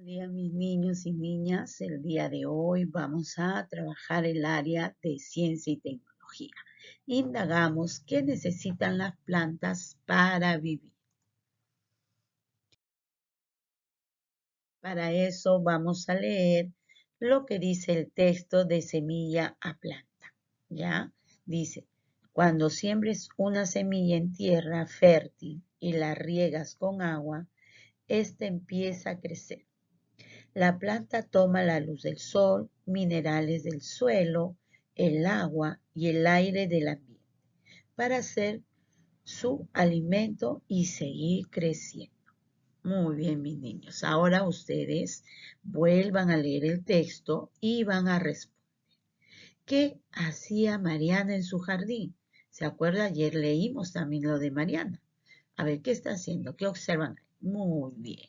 Buenos días, mis niños y niñas. El día de hoy vamos a trabajar el área de ciencia y tecnología. Indagamos qué necesitan las plantas para vivir. Para eso vamos a leer lo que dice el texto de semilla a planta. ¿Ya? Dice, cuando siembres una semilla en tierra fértil y la riegas con agua, ésta empieza a crecer. La planta toma la luz del sol, minerales del suelo, el agua y el aire del ambiente para hacer su alimento y seguir creciendo. Muy bien, mis niños. Ahora ustedes vuelvan a leer el texto y van a responder. ¿Qué hacía Mariana en su jardín? ¿Se acuerda? Ayer leímos también lo de Mariana. A ver, ¿qué está haciendo? ¿Qué observan? Muy bien.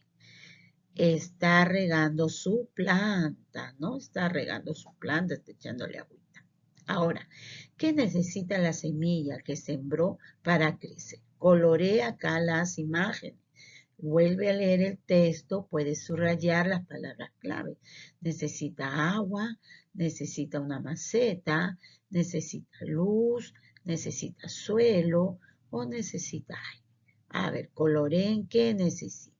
Está regando su planta, ¿no? Está regando su planta, está echándole agüita. Ahora, ¿qué necesita la semilla que sembró para crecer? Colorea acá las imágenes. Vuelve a leer el texto, puedes subrayar las palabras clave. Necesita agua, necesita una maceta, necesita luz, necesita suelo o necesita aire. A ver, coloreen qué necesita.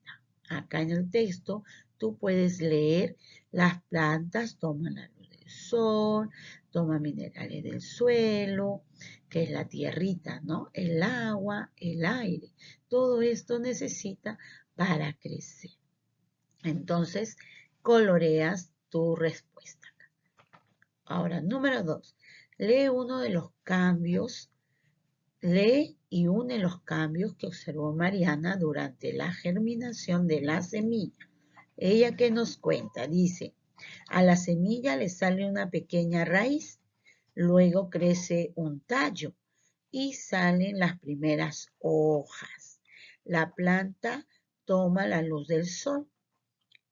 Acá en el texto tú puedes leer las plantas toman la luz del sol, toman minerales del suelo, que es la tierrita, ¿no? El agua, el aire. Todo esto necesita para crecer. Entonces, coloreas tu respuesta. Ahora, número 2. Lee uno de los cambios. Lee y une los cambios que observó Mariana durante la germinación de la semilla. Ella que nos cuenta, dice, a la semilla le sale una pequeña raíz, luego crece un tallo y salen las primeras hojas. La planta toma la luz del sol,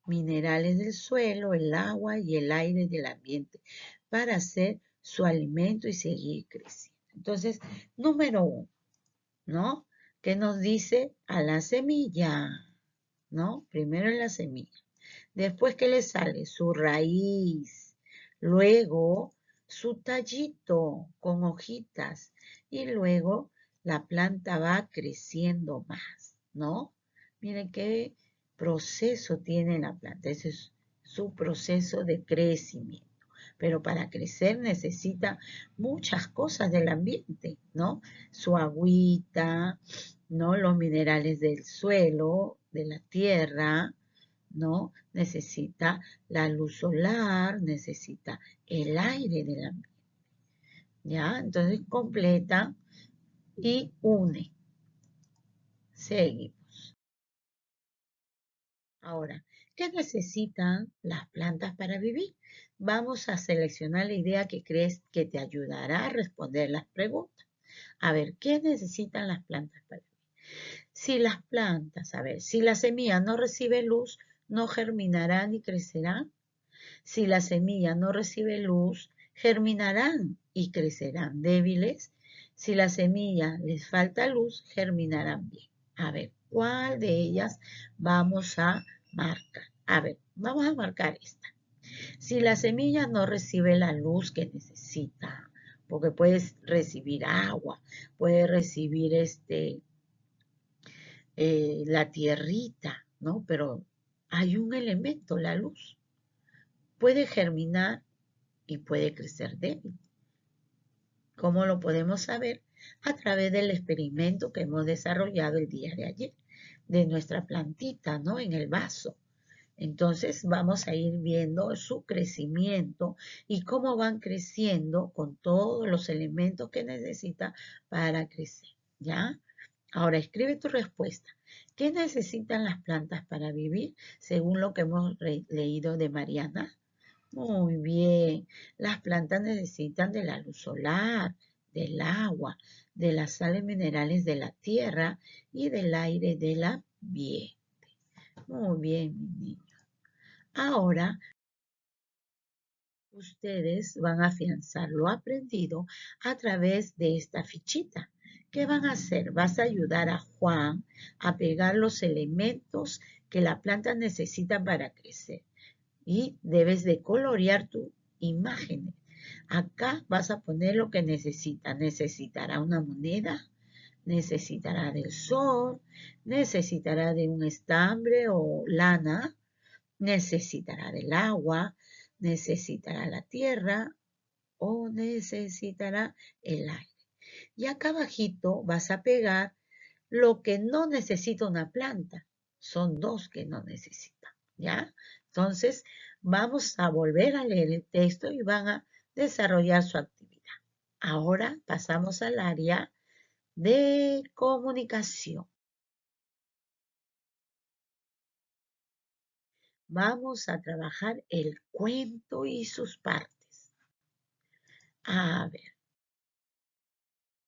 minerales del suelo, el agua y el aire del ambiente para hacer su alimento y seguir creciendo. Entonces, número 1, ¿no? ¿Qué nos dice? A la semilla, ¿no? Primero en la semilla. Después, ¿qué le sale? Su raíz. Luego, su tallito con hojitas. Y luego, la planta va creciendo más, ¿no? Miren qué proceso tiene la planta. Ese es su proceso de crecimiento. Pero para crecer necesita muchas cosas del ambiente, ¿no? Su agüita, ¿no? Los minerales del suelo, de la tierra, ¿no? Necesita la luz solar, necesita el aire del ambiente, ¿ya? Entonces completa y une. Seguimos. Ahora, ¿qué necesitan las plantas para vivir? Vamos a seleccionar la idea que crees que te ayudará a responder las preguntas. A ver, ¿qué necesitan las plantas para vivir? Si las plantas, a ver, si la semilla no recibe luz, no germinará ni crecerá. Si la semilla no recibe luz, germinarán y crecerán débiles. Si la semilla les falta luz, germinarán bien. A ver, ¿cuál de ellas vamos a marcar? A ver, vamos a marcar esta. Si la semilla no recibe la luz que necesita, porque puede recibir agua, puede recibir la tierrita, ¿no? Pero hay un elemento, la luz. Puede germinar y puede crecer débil. ¿Cómo lo podemos saber? A través del experimento que hemos desarrollado el día de ayer, de nuestra plantita, ¿no? En el vaso. Entonces vamos a ir viendo su crecimiento y cómo van creciendo con todos los elementos que necesita para crecer, ¿ya? Ahora escribe tu respuesta. ¿Qué necesitan las plantas para vivir según lo que hemos leído de Mariana? Muy bien. Las plantas necesitan de la luz solar, del agua, de las sales minerales de la tierra y del aire del ambiente. Muy bien, mis niños. Ahora ustedes van a afianzar lo aprendido a través de esta fichita. ¿Qué van a hacer? Vas a ayudar a Juan a pegar los elementos que la planta necesita para crecer. Y debes de colorear tu imagen. Acá vas a poner lo que necesita. Necesitará una moneda, necesitará del sol, necesitará de un estambre o lana, necesitará del agua, necesitará la tierra o necesitará el aire. Y acá abajito vas a pegar lo que no necesita una planta. Son dos que no necesitan, ¿ya? Entonces, vamos a volver a leer el texto y van a desarrollar su actividad. Ahora pasamos al área de comunicación. Vamos a trabajar el cuento y sus partes. A ver,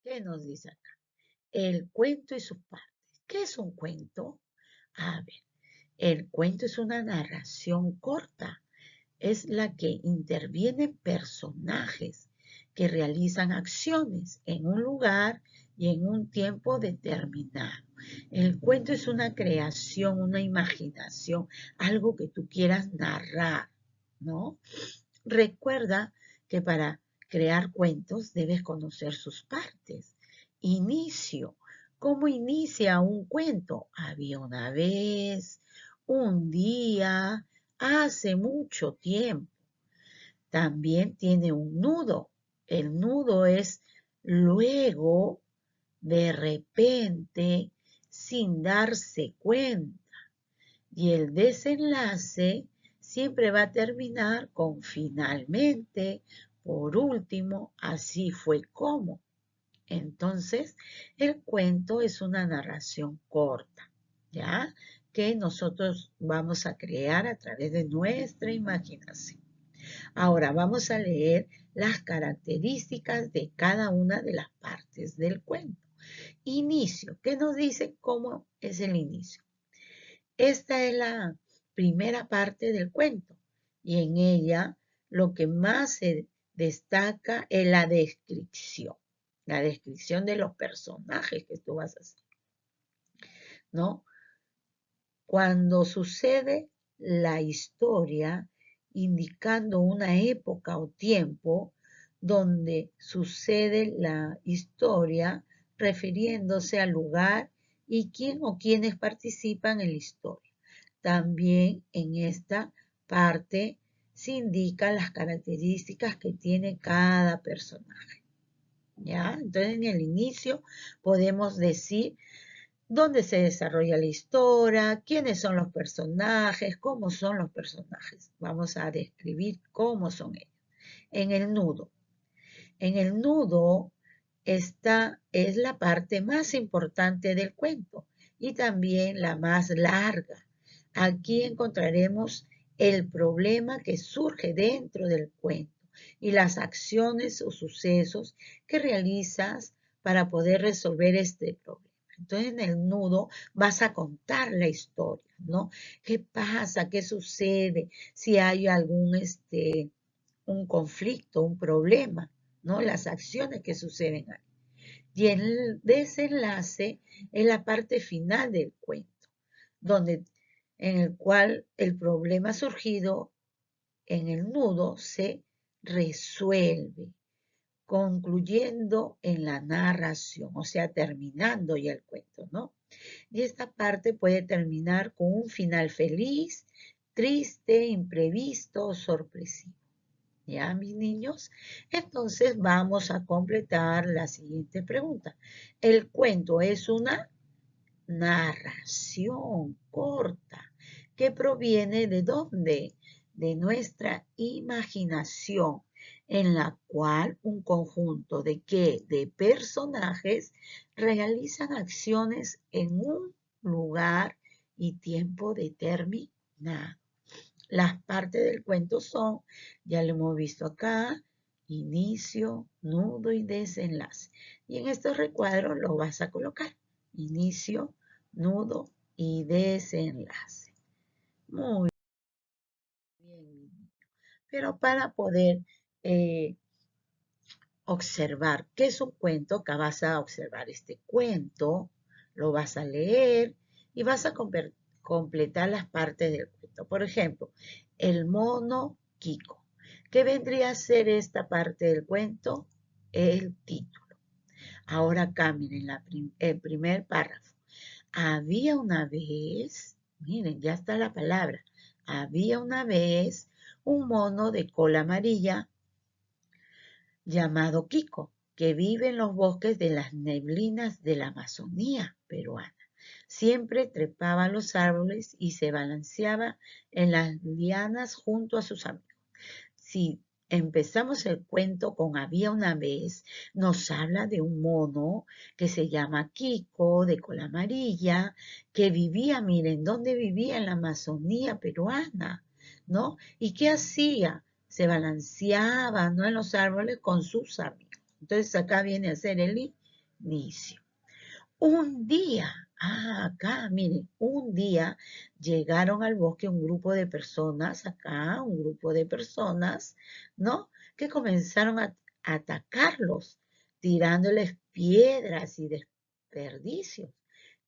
¿qué nos dice acá? El cuento y sus partes. ¿Qué es un cuento? A ver, el cuento es una narración corta. Es la que intervienen personajes que realizan acciones en un lugar y en un tiempo determinado. El cuento es una creación, una imaginación, algo que tú quieras narrar, ¿no? Recuerda que para crear cuentos debes conocer sus partes. Inicio. ¿Cómo inicia un cuento? Había una vez, un día, hace mucho tiempo. También tiene un nudo. El nudo es luego, de repente, sin darse cuenta. Y el desenlace siempre va a terminar con finalmente, por último, así fue como. Entonces, el cuento es una narración corta, ¿ya? Que nosotros vamos a crear a través de nuestra imaginación. Ahora vamos a leer las características de cada una de las partes del cuento. Inicio. ¿Qué nos dice cómo es el inicio? Esta es la primera parte del cuento y en ella lo que más se destaca es la descripción de los personajes que tú vas a hacer, ¿no? Cuando sucede la historia, indicando una época o tiempo donde sucede la historia, refiriéndose al lugar y quién o quiénes participan en la historia. También en esta parte se indican las características que tiene cada personaje, ¿ya? Entonces, en el inicio podemos decir dónde se desarrolla la historia, quiénes son los personajes, cómo son los personajes. Vamos a describir cómo son ellos. En el nudo. En el nudo, esta es la parte más importante del cuento y también la más larga. Aquí encontraremos el problema que surge dentro del cuento y las acciones o sucesos que realizas para poder resolver este problema. Entonces, en el nudo vas a contar la historia, ¿no? ¿Qué pasa? ¿Qué sucede? Si hay algún, un conflicto, un problema, ¿no? Las acciones que suceden ahí. Y el desenlace es la parte final del cuento, donde, en el cual el problema surgido en el nudo se resuelve, concluyendo en la narración, o sea, terminando ya el cuento, ¿no? Y esta parte puede terminar con un final feliz, triste, imprevisto o sorpresivo. ¿Ya, mis niños? Entonces vamos a completar la siguiente pregunta. El cuento es una narración corta que proviene ¿de dónde? De nuestra imaginación, en la cual un conjunto de ¿qué? De personajes realizan acciones en un lugar y tiempo determinado. Las partes del cuento son, ya lo hemos visto acá, inicio, nudo y desenlace. Y en estos recuadros lo vas a colocar. Inicio, nudo y desenlace. Muy bien. Pero para poder observar qué es un cuento, acá vas a observar este cuento, lo vas a leer y vas a completar las partes del cuento. Por ejemplo, el mono Kiko. ¿Qué vendría a ser esta parte del cuento? El título. Ahora cambien el primer párrafo. Había una vez, miren, ya está la palabra. Había una vez un mono de cola amarilla llamado Kiko, que vive en los bosques de las neblinas de la Amazonía peruana. Siempre trepaba a los árboles y se balanceaba en las lianas junto a sus amigos. Si empezamos el cuento con había una vez, nos habla de un mono que se llama Kiko, de cola amarilla, que vivía, miren, ¿dónde vivía? En la Amazonía peruana, ¿no? ¿Y qué hacía? Se balanceaba, ¿no? En los árboles con sus amigos. Entonces acá viene a ser el inicio. Un día, acá, miren, un día llegaron al bosque un grupo de personas, acá, un grupo de personas, ¿no? Que comenzaron a atacarlos, tirándoles piedras y desperdicios.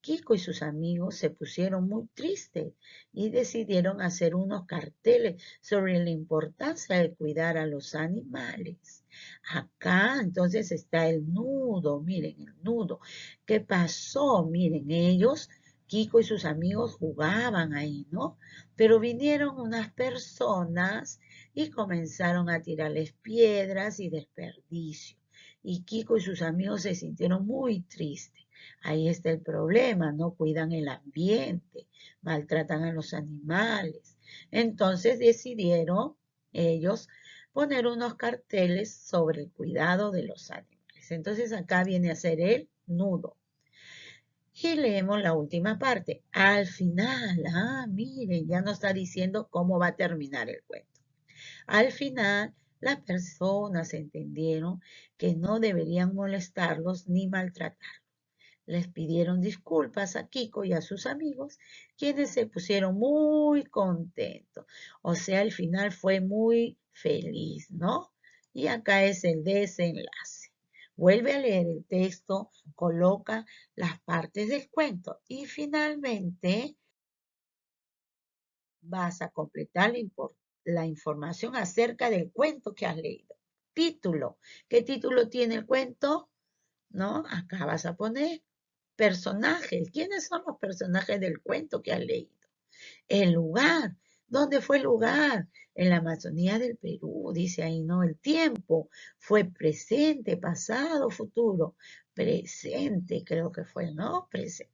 Kiko y sus amigos se pusieron muy tristes y decidieron hacer unos carteles sobre la importancia de cuidar a los animales. Acá entonces está el nudo, miren, el nudo. ¿Qué pasó? Miren, ellos, Kiko y sus amigos jugaban ahí, ¿no? Pero vinieron unas personas y comenzaron a tirarles piedras y desperdicios. Y Kiko y sus amigos se sintieron muy tristes. Ahí está el problema, no cuidan el ambiente, maltratan a los animales. Entonces decidieron ellos poner unos carteles sobre el cuidado de los animales. Entonces acá viene a ser el nudo. Y leemos la última parte. Al final, miren, ya nos está diciendo cómo va a terminar el cuento. Al final, las personas entendieron que no deberían molestarlos ni maltratarlos. Les pidieron disculpas a Kiko y a sus amigos, quienes se pusieron muy contentos. O sea, el final fue muy feliz, ¿no? Y acá es el desenlace. Vuelve a leer el texto, coloca las partes del cuento y finalmente vas a completar la información acerca del cuento que has leído. Título. ¿Qué título tiene el cuento? ¿No? Acá vas a poner personajes. ¿Quiénes son los personajes del cuento que has leído? El lugar. ¿Dónde fue el lugar? En la Amazonía del Perú, dice ahí, ¿no? El tiempo fue presente, pasado, futuro. Presente, creo que fue, ¿no? Presente.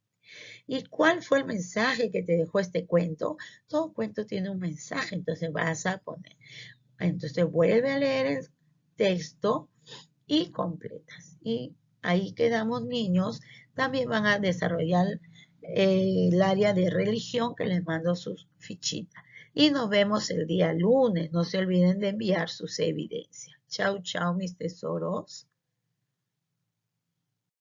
¿Y cuál fue el mensaje que te dejó este cuento? Todo cuento tiene un mensaje, entonces vas a poner. Entonces vuelve a leer el texto y completas. Y ahí quedamos niños. También van a desarrollar el área de religión que les mando sus fichitas. Y nos vemos el día lunes. No se olviden de enviar sus evidencias. Chau, chau, mis tesoros.